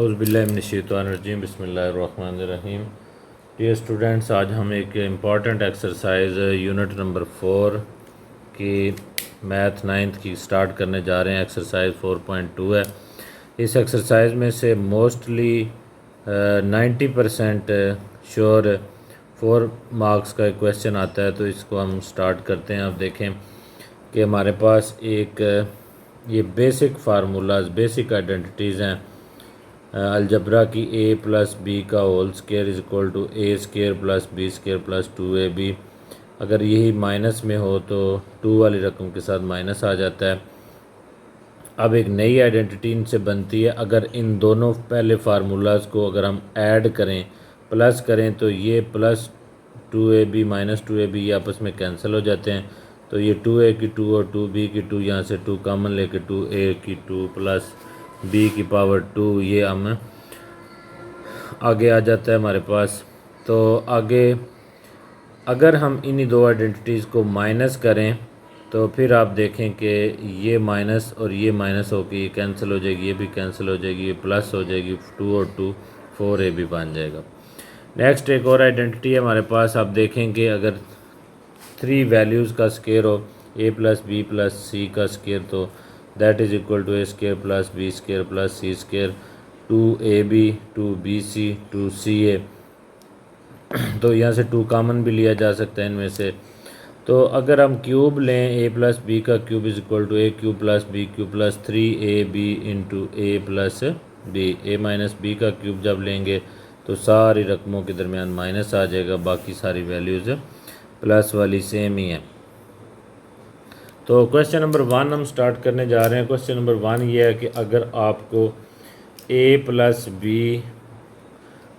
औज़ुबिल्लाहिमिनश्शैतानिर्रजीम बिस्मिल्लाहिर्रहमानिर्रहीम। Dear students, आज हम एक इम्पॉर्टेंट एक्सरसाइज यूनिट नंबर 4 की मैथ नाइन्थ की स्टार्ट करने जा रहे हैं। एक्सरसाइज 4.2 है। इस एक्सरसाइज में से मोस्टली 90% श्योर 4 मार्क्स का एक क्वेश्चन आता है, तो इसको हम स्टार्ट करते हैं। आप देखें कि हमारे पास एक ये बेसिक फार्मूलाज, बेसिक आइडेंटिटीज़ हैं अलजबरा की। ए प्लस बी का whole square is equal to A square plus B square plus 2ab। अगर यही माइनस में हो तो 2 वाली रकम के साथ माइनस आ जाता है। अब एक नई आइडेंटिटी इनसे बनती है। अगर इन दोनों पहले फार्मूलाज को अगर हम ऐड करें, प्लस करें, तो ये प्लस 2ab माइनस 2ab ये आपस में कैंसिल हो जाते हैं। तो ये 2a की 2 और 2b की 2, यहाँ से 2 कॉमन लेके 2a की 2 प्लस b की पावर 2, ये हम आगे आ जाता है हमारे पास। तो आगे अगर हम इन्हीं दो आइडेंटिटीज़ को माइनस करें तो फिर आप देखें कि ये माइनस और ये माइनस होकर ये कैंसिल हो जाएगी, ये भी कैंसिल हो जाएगी, ये प्लस हो जाएगी, 2 और 2 4ab बन जाएगा। नेक्स्ट एक और आइडेंटिटी है हमारे पास। आप देखें कि अगर 3 वैल्यूज़ का स्केयर हो, a plus B plus C का स्केयर, तो that is equal to A square plus B square plus C square 2ab 2bc 2ca। तो यहाँ से 2 कॉमन भी लिया जा सकता है इनमें से। तो अगर हम क्यूब लें, a प्लस बी का cube is equal to A cube plus B cube plus 3ab into A plus B. A minus B का क्यूब जब लेंगे तो सारी रकमों के दरमियान माइनस आ जाएगा, बाकी सारी वैल्यूज़ प्लस वाली सेम ही है। तो क्वेश्चन नंबर 1 हम स्टार्ट करने जा रहे हैं। क्वेश्चन नंबर 1 ये है कि अगर आपको a प्लस बी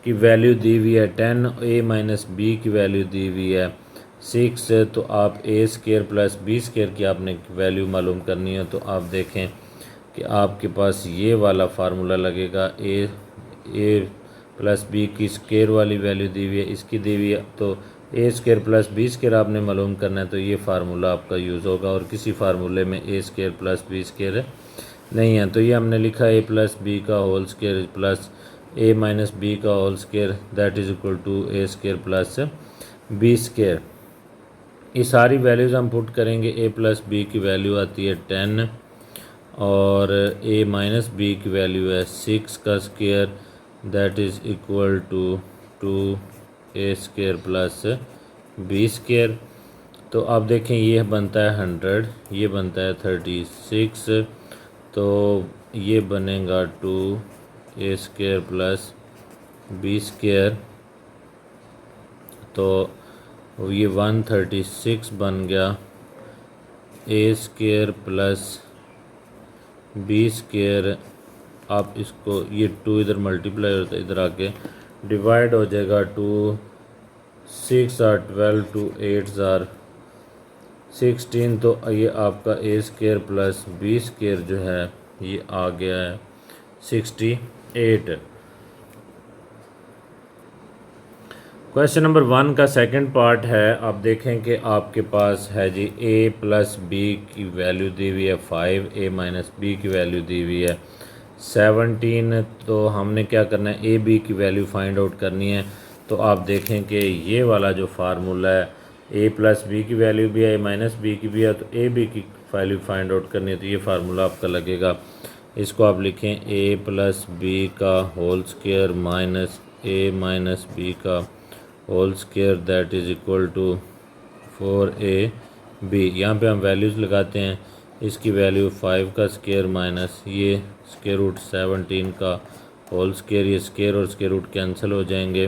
की वैल्यू दी हुई है 10, a माइनस बी की वैल्यू दी हुई है 6, तो आप a square plus B square की आपने वैल्यू मालूम करनी है। तो आप देखें कि आपके पास ये वाला फार्मूला लगेगा। a प्लस बी की स्केयर वाली वैल्यू दी हुई है, इसकी दी हुई है, तो ए स्केयर प्लस बी स्केयर आपने मालूम करना है, तो ये फार्मूला आपका यूज़ होगा। और किसी फार्मूले में A square plus B square नहीं है, तो ये हमने लिखा ए प्लस बी का whole square plus A minus B का whole square that is equal to A square plus B square. ये सारी वैल्यूज़ हम पुट करेंगे। ए प्लस बी की वैल्यू आती है 10 और ए माइनस बी की वैल्यू है 6 का square that is equal to 2 A square plus B square. तो आप देखें ये बनता है 100, ये बनता है 36, तो ये बनेगा 2 A square plus B square, तो ये 136 बन गया। ए स्केयर प्लस बी स्केयर, आप इसको ये 2 इधर मल्टीप्लाई होता है, इधर आके डिवाइड हो जाएगा। 2 6 are 12, 2 8 are 16, तो ये आपका ए स्केयर प्लस बी स्केयर जो है ये आ गया है 68। क्वेश्चन नंबर 1 का सेकंड पार्ट है। आप देखें कि आपके पास है जी a प्लस बी की वैल्यू दी हुई है 5, a माइनस बी की वैल्यू दी हुई है 17। तो हमने क्या करना है, ए बी की वैल्यू फाइंड आउट करनी है। तो आप देखें कि ये वाला जो फार्मूला है, a प्लस बी की वैल्यू भी है, a माइनस बी की भी है, तो ए बी की वैल्यू फाइंड आउट करनी है, तो ये फार्मूला आपका लगेगा। इसको आप लिखें a प्लस बी का whole square minus a minus B का whole square that is equal to 4ab। यहाँ पे हम वैल्यूज़ लगाते हैं। इसकी वैल्यू 5 का स्केयर माइनस ये स्केयर रूट 17 का होल स्केयर, ये स्केयर और स्केयर रूट कैंसिल हो जाएंगे,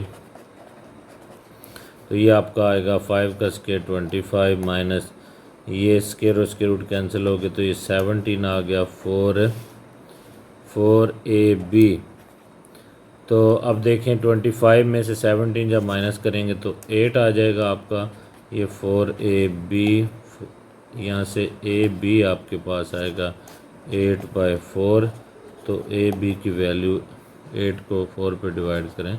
तो ये आपका आएगा 5 का स्केयर 25 माइनस ये स्केयर और स्केयर रूट कैंसिल हो गए, तो ये 17 आ गया 4ab। तो अब देखें 25 में से 17 जब माइनस करेंगे तो 8 आ जाएगा आपका। ये 4ab, यहाँ से ab आपके पास आएगा 8/4, तो ab की वैल्यू 8 को 4 पे डिवाइड करें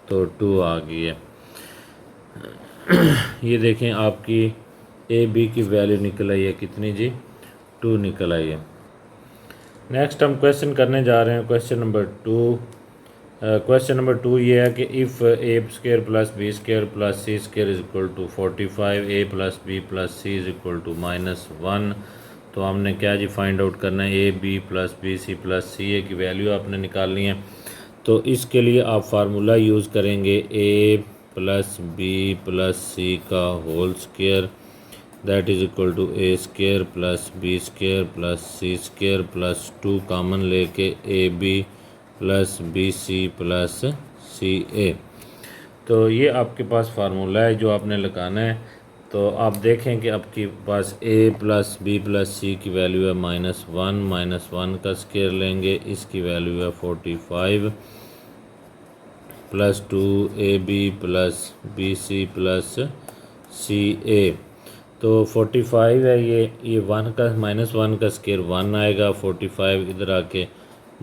तो 2 आ गई है। ये देखें आपकी ab की वैल्यू निकल आई है कितनी जी, 2 निकल आई है। नेक्स्ट हम क्वेश्चन करने जा रहे हैं, क्वेश्चन नंबर 2। क्वेश्चन नंबर 2 ये है कि if A square plus B square plus C square is equal to 45, A plus B plus C is equal to -1। तो हमने क्या जी फाइंड आउट करना है, A B plus B C plus C, A की वैल्यू आपने निकालनी है। तो इसके लिए आप फार्मूला यूज़ करेंगे A plus B plus C का whole square that is equal to A square plus B square plus C square plus 2 common लेके A B plus B C plus C A. तो ये आपके पास formula है जो आपने लगाना है। तो आप देखें कि आपके पास ए प्लस बी प्लस सी की वैल्यू है -1, -1 का स्केयर लेंगे, इसकी वैल्यू है 45 plus 2 A B plus B C plus C A. तो 45 है ये 1 का -1 का स्केयर 1 आएगा, 45 इधर आके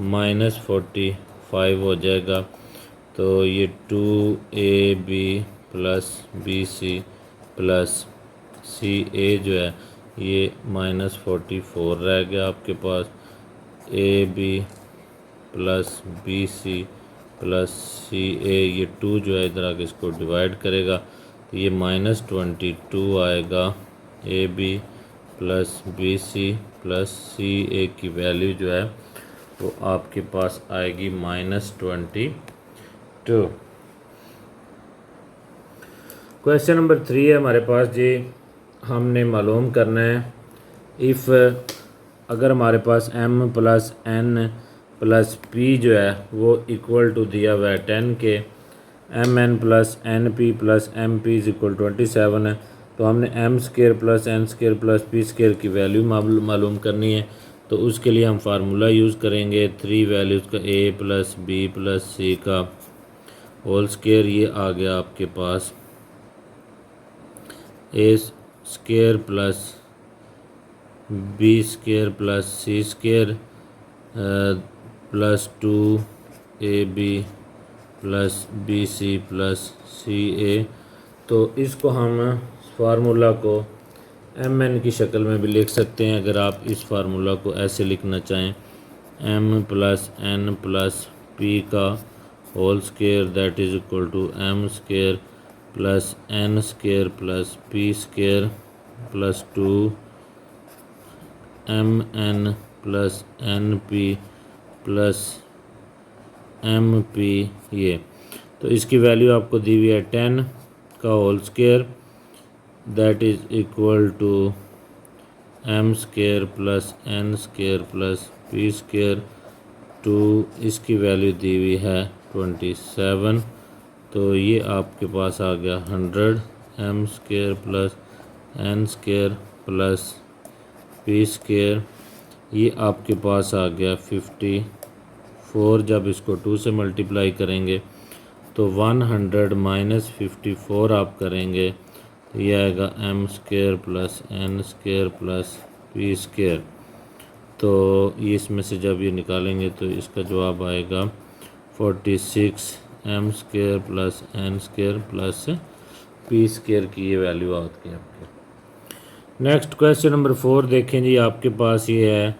-45 हो जाएगा। तो ये 2 A B plus B C plus C A जो है ये -44 रह गया आपके पास। A B plus B C plus C A, ये 2 जो है इधर आके इसको डिवाइड करेगा तो ये -22 आएगा। A B plus B C plus C A की वैल्यू जो है वो आपके पास आएगी -22। क्वेश्चन नंबर 3 है हमारे पास जी, हमने मालूम करना है इफ़ अगर हमारे पास m plus n plus p जो है वो इक्वल टू दिया हुआ है 10 के, M N plus N P plus M P is equal 27 है। तो हमने M square plus N square plus P square की वैल्यू मालूम करनी है। तो उसके लिए हम फार्मूला यूज़ करेंगे 3 वैल्यूज़ का, A plus B plus C का होल स्केयर, ये आ गया आपके पास A square plus B square plus C square plus 2 A B plus B C plus C A. तो इसको हम फार्मूला को एम एन की शक्ल में भी लिख सकते हैं अगर आप इस फार्मूला को ऐसे लिखना चाहें, m plus n plus p का whole square that is equal to M square plus N square plus P square plus 2 m N plus N P plus M p ये। तो इसकी वैल्यू आपको दी हुई है 10 का whole square that is equal to M square plus N square plus P square 2, इसकी value दी हुई है 27। तो ये आपके पास आ गया 100 M square plus N square plus P square, ये आपके पास आ गया 54। जब इसको 2 से मल्टीप्लाई करेंगे तो 100 माइनस 54 आप करेंगे तो ये आएगा M square plus N square plus P square. तो ये इसमें से जब ये निकालेंगे तो इसका जवाब आएगा 46 m square plus N square plus P square की ये वैल्यू आती है आपकी। नेक्स्ट क्वेश्चन नंबर 4 देखें जी, आपके पास ये है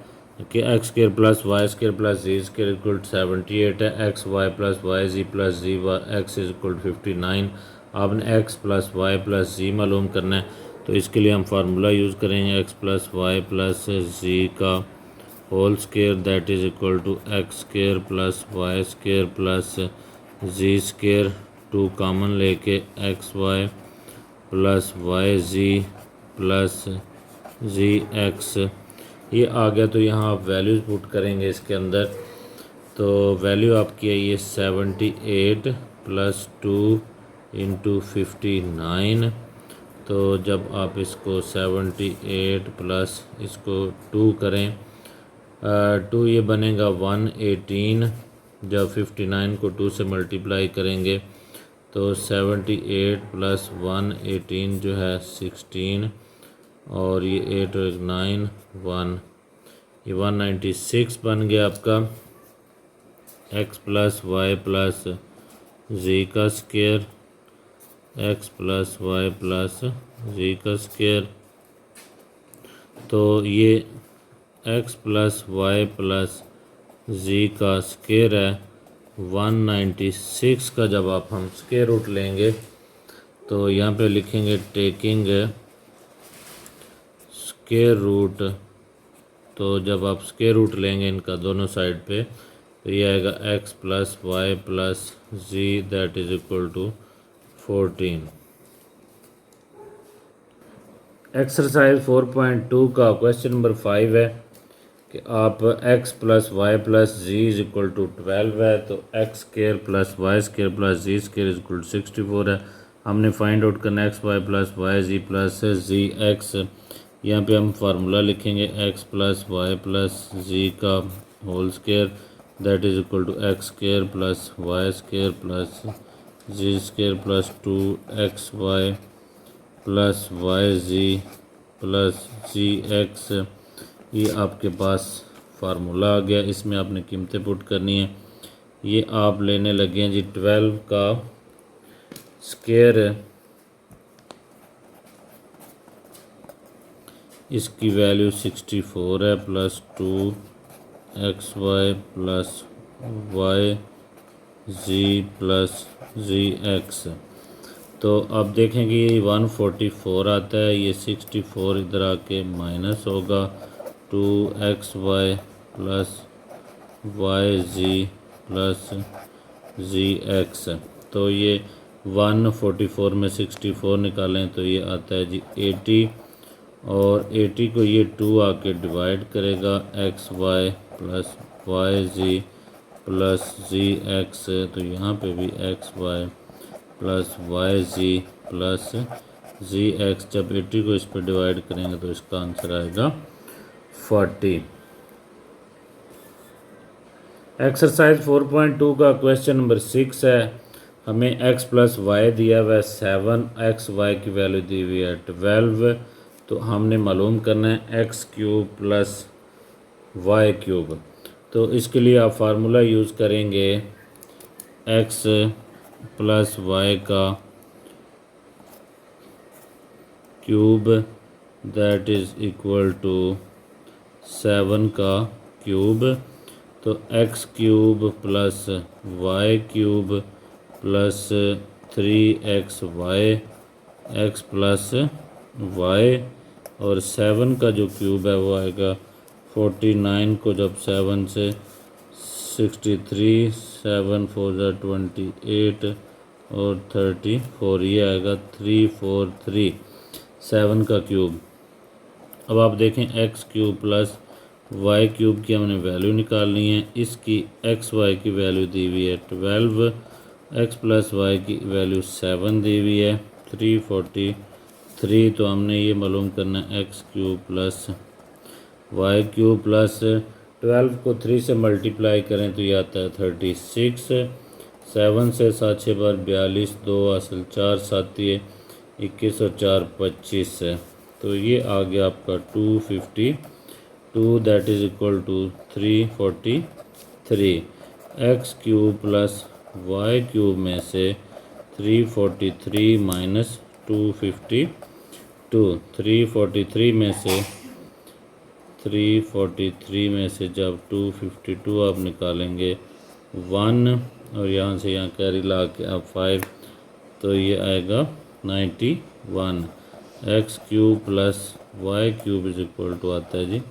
कि x square plus y square plus z square equal 78 है, x y plus y z plus z x is equal 59। आपने x plus y plus z मालूम करना है। तो इसके लिए हम फार्मूला यूज़ करेंगे x plus y plus z का whole square that is equal to x square plus y square plus z square, 2 common लेके x y plus y z plus z x, ये आ गया। तो यहाँ आप वैल्यूज़ पुट करेंगे इसके अंदर। तो वैल्यू आपकी है ये 78 प्लस 2 इंटू 59। तो जब आप इसको 78 प्लस इसको 2 करें 2 ये बनेगा 118। जब 59 को 2 से मल्टीप्लाई करेंगे तो 78 प्लस 118 जो है 16 और ये 8 और 9 1, ये 196 बन गया आपका x plus y plus z का square, x plus y plus z का स्केयर। तो ये x plus y plus z का स्केयर है 196 का जब आप हम स्क्वायर रूट लेंगे तो यहाँ पे लिखेंगे टेकिंग स्क्वायर रूट। तो जब आप स्क्वायर रूट लेंगे इनका दोनों साइड पे तो ये आएगा x plus y plus z that is equal to 14। Exercise 4.2 का क्वेश्चन नंबर 5 है कि आप x plus y plus z is equal to 12 है, तो x square plus y square plus z square is equal to 64 है। हमने find out करना x y plus y z plus z x. यहाँ पे हम फार्मूला लिखेंगे x plus y plus z का whole square that is equal to x square plus y square plus z square plus 2xy plus y z plus z x. ये आपके पास formula आ गया, इसमें आपने कीमतें पुट करनी है। ये आप लेने लगे हैं जी 12 का स्क्वायर, इसकी वैल्यू 64 है plus 2xy plus y z plus z x. तो अब देखें कि ये 144 आता है, ये 64 इधर आके माइनस होगा 2xy plus y z plus z x. तो ये 144 में 64 निकालें तो ये आता है जी 80, और 80 को ये 2 आके डिवाइड करेगा x y plus y z plus z x. तो यहाँ पे भी x y plus y z plus z x, जब 80 को इस पर डिवाइड करेंगे तो इसका आंसर आएगा 40। एक्सरसाइज 4.2 का क्वेश्चन नंबर 6 है। हमें x प्लस वाई दिया हुआ है 7, एक्स वाई की वैल्यू दी हुई है 12। तो हमने मालूम करना है x cube plus y cube. तो इसके लिए आप फार्मूला यूज़ करेंगे x प्लस वाई का cube that is equal to 7 का क्यूब। तो x cube plus y cube plus 3xy x plus y, और 7 का जो क्यूब है वो आएगा 49 को जब 7 से 63, 7 4 28 और 34, ये आएगा 343 7 का क्यूब। अब आप देखें x cube plus y cube की हमने वैल्यू निकालनी है। इसकी एक्स वाई की वैल्यू दी हुई है 12, एक्स प्लस वाई की वैल्यू 7 दी हुई है 343। तो हमने ये मालूम करना है x cube plus y cube plus 12 को 3 से मल्टीप्लाई करें तो ये आता है 36, 7 से 7 6 बार 42, 2 असल 4 7 ये 21 और 4 25 है। तो ये आ गया आपका 252 that is equal to 343। X cube plus y cube में से 343 माइनस 252, 343 में से जब 252 आप निकालेंगे 1 और यहाँ से यहाँ कैरी ला के आप 5, तो ये आएगा 91। X cube plus y cube is equal to आता है जी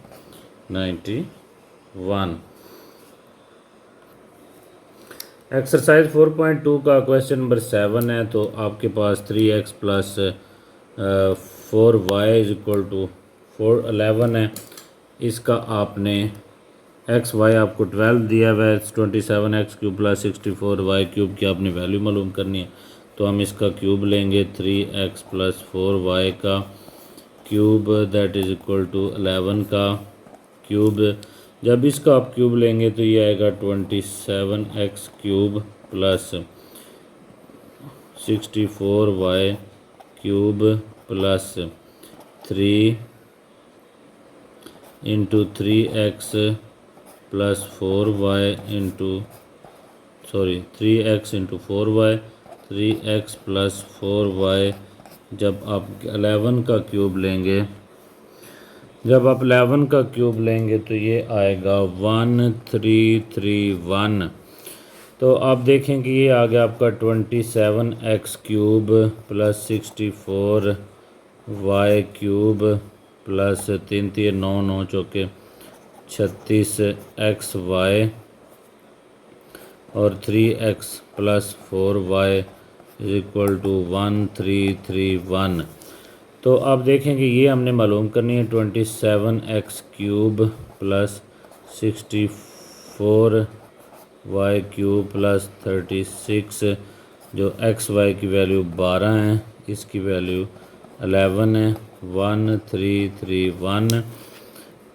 91। एक्सरसाइज 4.2 का क्वेश्चन नंबर 7 है। तो आपके पास 3x plus 4y is equal to 11 है। इसका आपने एक्स वाई आपको 12 दिया हुआ है, 27 x cube plus 64 y cube की आपने वैल्यू मालूम करनी है। तो हम इसका क्यूब लेंगे 3x प्लस 4y का cube that is equal to 11 का क्यूब। जब इसका आप क्यूब लेंगे तो ये आएगा 27x cube plus 64y cube plus 3 into 3x plus 4y into 3x into 4y 3x plus 4y। जब आप 11 का क्यूब लेंगे, जब आप 11 का क्यूब लेंगे तो ये आएगा 1331। तो आप देखें कि ये आ गया आपका 27x³ प्लस 64y³ प्लस 3 3 9 9 चौके 36xy और 3x plus 4y is equal to 1331। तो आप देखें कि ये हमने मालूम करनी है 27x³ प्लस 64y³ प्लस 36, जो xy की वैल्यू 12 है, इसकी वैल्यू 11 है, 1331।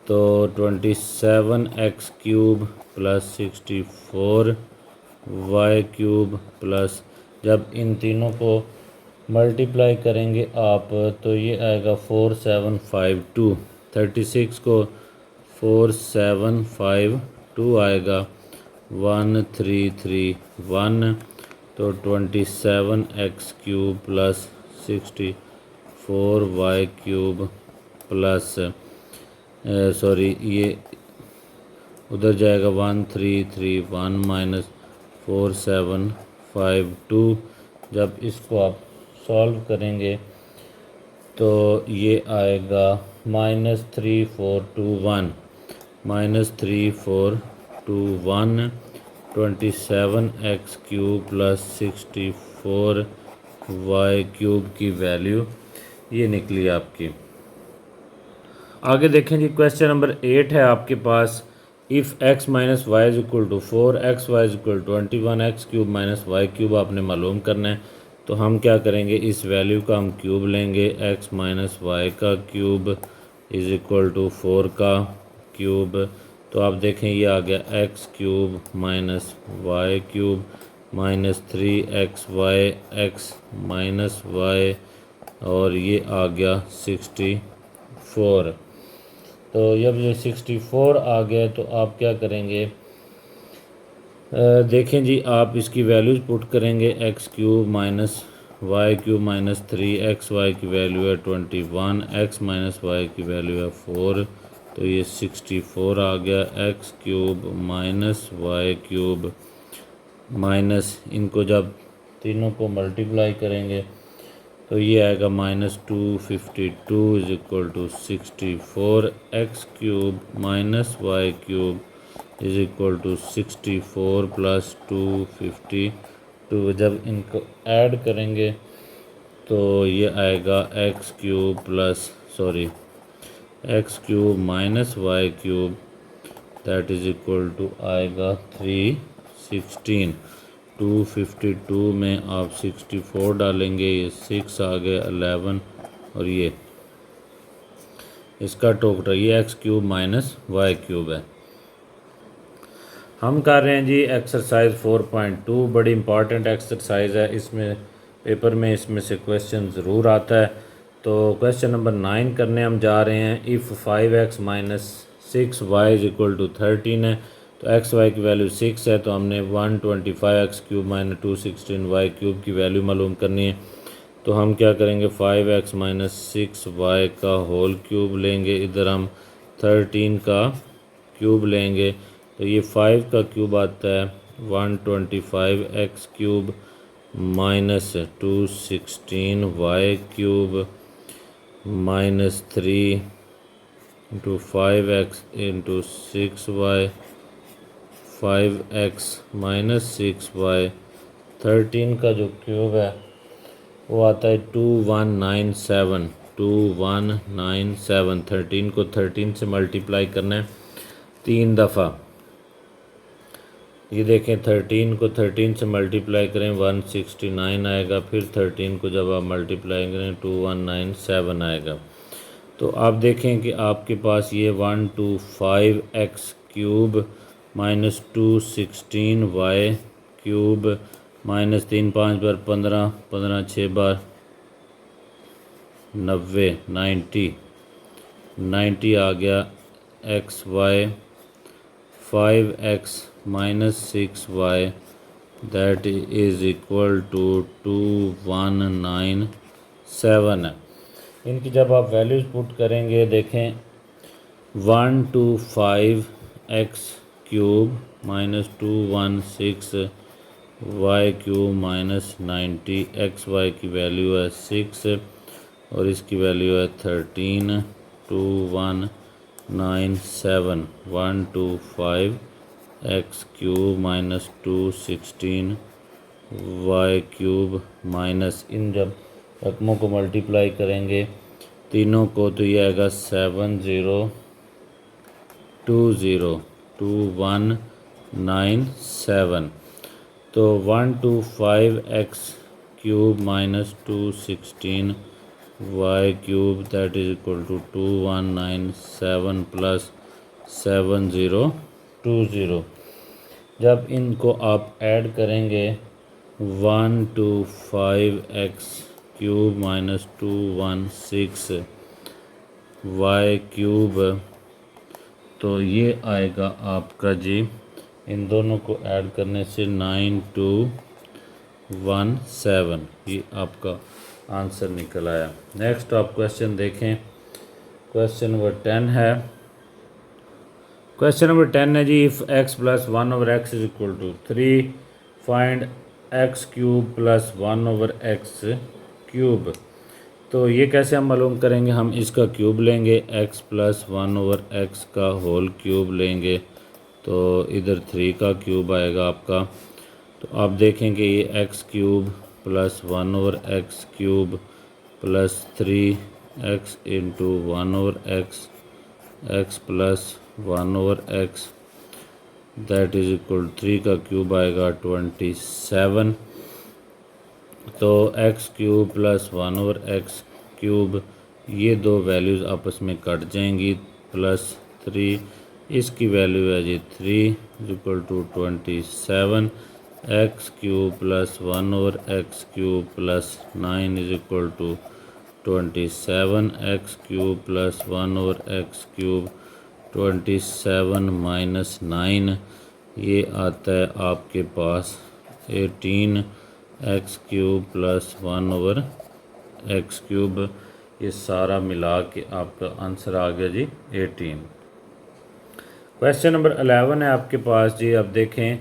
तो 27x³ प्लस 64y³ प्लस, जब इन तीनों को मल्टीप्लाई करेंगे आप तो ये आएगा 4752। 36 को 4752 आएगा 1331। तो 27x³ plus 64y³ plus sorry ये उधर जाएगा 1331 माइनस 4752। जब इसको आप सॉल्व करेंगे तो ये आएगा -3421 -3421। 27x³ प्लस 64y³ की वैल्यू ये निकली आपकी। आगे देखें जी, क्वेश्चन नंबर 8 है आपके पास। If x minus y is equal to 4, x y is equal 21, x³ minus y³ आपने मालूम करना है। तो हम क्या करेंगे, इस वैल्यू का हम क्यूब लेंगे, x माइनस वाई का क्यूब इज इक्वल टू 4 का क्यूब। तो आप देखें ये आ गया x³ minus y³ minus 3xy x minus y, और ये आ गया 64। तो जब ये 64 आ गया तो आप क्या करेंगे, देखें जी, आप इसकी वैल्यूज़ पुट करेंगे। x³ minus y³ minus 3xy की वैल्यू है 21, x माइनस y की वैल्यू है 4, तो ये 64 आ गया। x³ माइनस y³ माइनस, इनको जब तीनों को मल्टीप्लाई करेंगे तो ये आएगा -252 is equal to 64। x³ minus y³ is equal to 64 plus 252। जब इनको ऐड करेंगे तो ये आएगा x³ minus y³ that is equal to आएगा 316। 252 में आप 64 डालेंगे, ये 6 आ गए 11, और ये इसका टोटल ये x³ माइनस y³ है। हम कर रहे हैं जी एक्सरसाइज 4.2, बड़ी इंपॉर्टेंट एक्सरसाइज है, इसमें पेपर में इसमें से क्वेश्चन ज़रूर आता है। तो क्वेश्चन नंबर 9 करने हम जा रहे हैं। If 5x minus 6y is equal to 13 है, तो एक्स वाई की वैल्यू 6 है, तो हमने 125x³ माइनस 216y³ की वैल्यू मालूम करनी है। तो हम क्या करेंगे, 5x माइनस 6y का होल क्यूब लेंगे, इधर हम 13 का क्यूब लेंगे, तो ये 5 का क्यूब आता है 125x³ minus 216y³ minus 3 into 5x into 6y, 5x minus 6y। 13 का जो क्यूब है वो आता है 2197। 2197, 13 को 13 से मल्टीप्लाई करना है 3 दफ़ा। ये देखें, 13 को 13 से मल्टीप्लाई करें 169 आएगा, फिर 13 को जब आप मल्टीप्लाई करें 2197 आएगा। तो आप देखें कि आपके पास ये 125x³ माइनस 216y³ माइनस 3 5 बार 15, 15 6 बार 90, 90 आ गया। xy 5x minus 6y that is equal to 2197 है। इनकी जब आप वैल्यूज़ पुट करेंगे, देखें 125x³ minus 216 y cube minus 90, x y की वैल्यू है 6 और इसकी वैल्यू है 13, 2197, 125 x cube minus 216 y cube minus, इन जब रकमों को मल्टीप्लाई करेंगे तीनों को तो ये आएगा 70202197, तो 125 x cube minus 216 y cube that is equal to 2197 plus 7020। जब इनको आप ऐड करेंगे 125 x cube minus 216 y cube, तो ये आएगा आपका जी, इन दोनों को ऐड करने से 9217, ये आपका आंसर निकल आया। नेक्स्ट आप क्वेश्चन देखें, क्वेश्चन नंबर 10 है। क्वेश्चन नंबर 10 है जी, if x plus 1 over x is equal to 3 find x cube plus 1 over x cube. तो ये कैसे हम मालूम करेंगे, हम इसका क्यूब लेंगे, एक्स प्लस 1 ओवर एक्स का होल क्यूब लेंगे, तो इधर 3 का क्यूब आएगा आपका। तो आप देखेंगे ये x cube plus 1 over x cube plus 3 x into 1 over x, x plus 1 over x that is equal 3 का क्यूब आएगा 27। तो x cube plus 1 over x cube, ये दो वैल्यूज़ आपस में कट जाएंगी, प्लस 3 इसकी वैल्यू है जी 3 is equal to 27, x cube plus 1 over x cube plus 9 is equal to 27, x cube plus 1 over x cube 27 minus 9, ये आता है आपके पास 18 x cube plus 1 over x cube, ये सारा मिला के आपका आंसर आ गया जी 18। क्वेश्चन नंबर 11 है आपके पास जी। अब देखें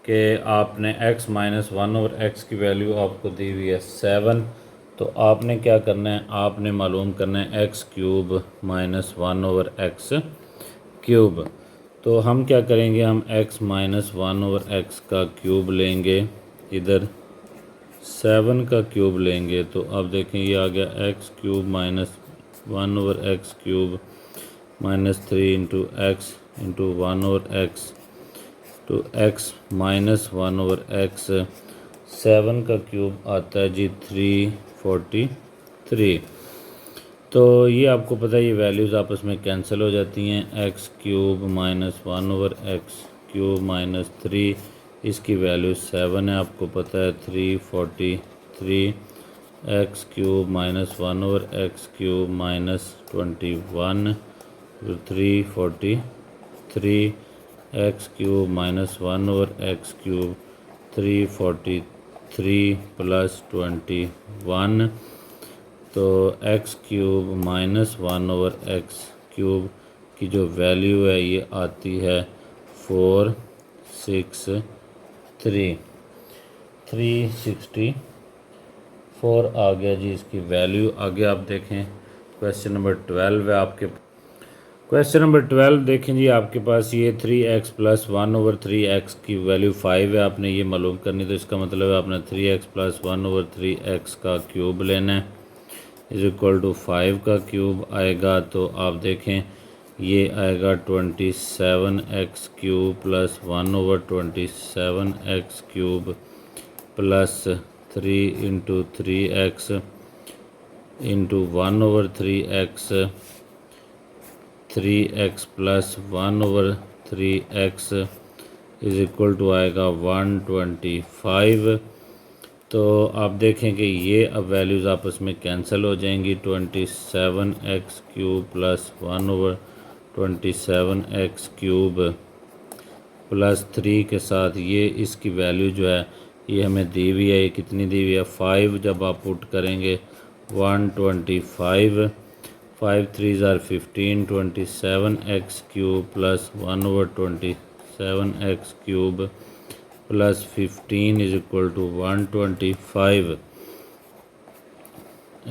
कि आपने x माइनस 1 ओवर एक्स की वैल्यू आपको दी हुई है 7, तो आपने क्या करना है, आपने मालूम करना है x cube minus 1 over x cube. तो हम क्या करेंगे, हम x माइनस 1 ओवर एक्स का क्यूब लेंगे, इधर 7 का क्यूब लेंगे, तो अब देखें ये आ गया x cube minus 1 over x cube minus 3 into x into 1 over x, तो एक्स माइनस 1 ओवर एक्स, 7 का क्यूब आता है जी 343। तो ये आपको पता है ये वैल्यूज़ आपस में कैंसिल हो जाती हैं, x cube minus 1 over x cube minus 3, इसकी वैल्यू 7 है, आपको पता है 343, x cube minus 1 over x cube minus 21, 343, x cube minus 1 over x cube 343 plus 21, तो x cube minus 1 over x cube की जो वैल्यू है ये आती है 364 आ गया जी इसकी वैल्यू। आगे आप देखें क्वेश्चन नंबर 12 है आपके। क्वेश्चन नंबर 12 देखें जी, आपके पास ये 3x प्लस 1 ओवर 3x की वैल्यू 5 है, आपने ये मालूम करनी, तो इसका मतलब है आपने 3x प्लस 1 ओवर 3x का क्यूब लेना है, इज इक्वल टू 5 का क्यूब आएगा। तो आप देखें ये आएगा 27x cube plus 1 over 27x cube plus 3 into 3x into 1 over 3x, 3x plus 1 over 3x is equal to आएगा 125। तो आप देखें कि ये अब वैल्यूज़ आपस में कैंसिल हो जाएंगी, 27x cube plus 1 over 27x cube plus 3 के साथ ये इसकी वैल्यू जो है ये हमें दी हुई है, ये कितनी दी हुई है 5, जब आप पुट करेंगे 125, 5 3 ज़ार 15, 27x cube plus 1 over 27x cube plus 15 is equal to 125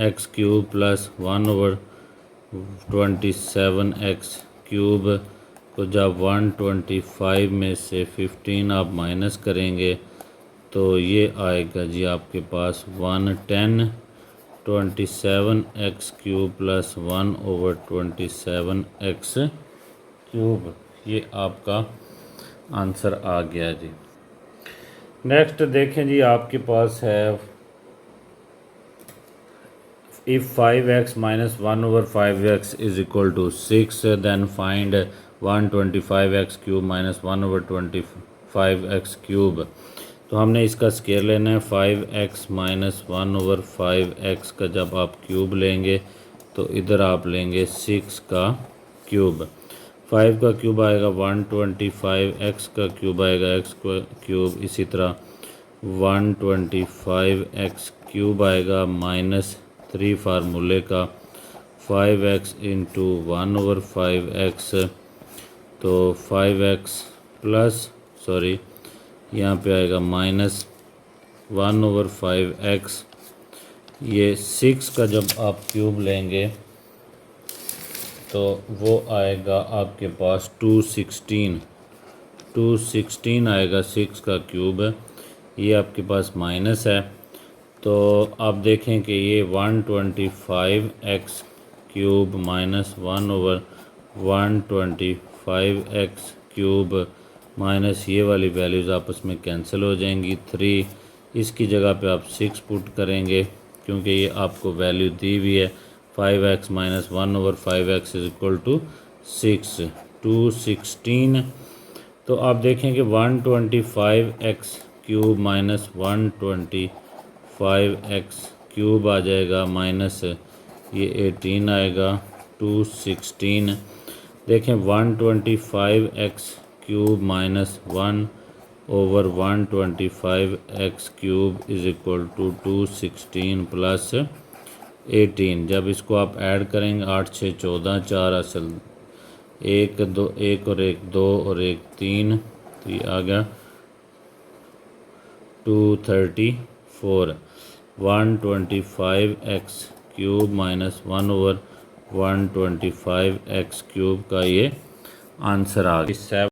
x cube plus 1/27 x cube को जब 125 में से 15 आप माइनस करेंगे तो ये आएगा जी आपके पास 110 27 x cube plus 1/27 x cube. ये आपका आंसर आ गया जी। नेक्स्ट देखें जी, आपके पास है if 5x minus 1/5x is equal to 6 then find 125x cube minus 1/25x cube। तो हमने इसका स्केयर लेना है 5x minus 1/5x का जब आप क्यूब लेंगे तो इधर आप लेंगे 6 का क्यूब। 5 का क्यूब आएगा 125, x का क्यूब आएगा x क्यूब, इसी तरह 125x क्यूब आएगा -3 फार्मूले का 5x इंटू 1/5x, तो 5x प्लस यहाँ पे आएगा -1/5x। ये 6 का जब आप क्यूब लेंगे तो वो आएगा आपके पास 216 आएगा 6 का क्यूब। ये आपके पास माइनस है, तो आप देखें कि ये 125x cube minus 1/125x cube minus ये वाली वैल्यूज़ आपस में कैंसिल हो जाएंगी। 3 इसकी जगह पे आप 6 पुट करेंगे क्योंकि ये आपको वैल्यू दी हुई है 5x minus 1/5x is equal to 6, 216। तो आप देखें कि 125x cube minus 125x cube आ जाएगा माइनस ये 18 आएगा 216। देखें 125x cube minus 1/125x cube is equal to 216 plus 18। जब इसको आप ऐड करेंगे 8 6 14, 4 असल 1 2 1 और 1 2 और 1 3, तो ये आ गया 234। 125x cube minus 1/125x cube का ये आंसर आ गया।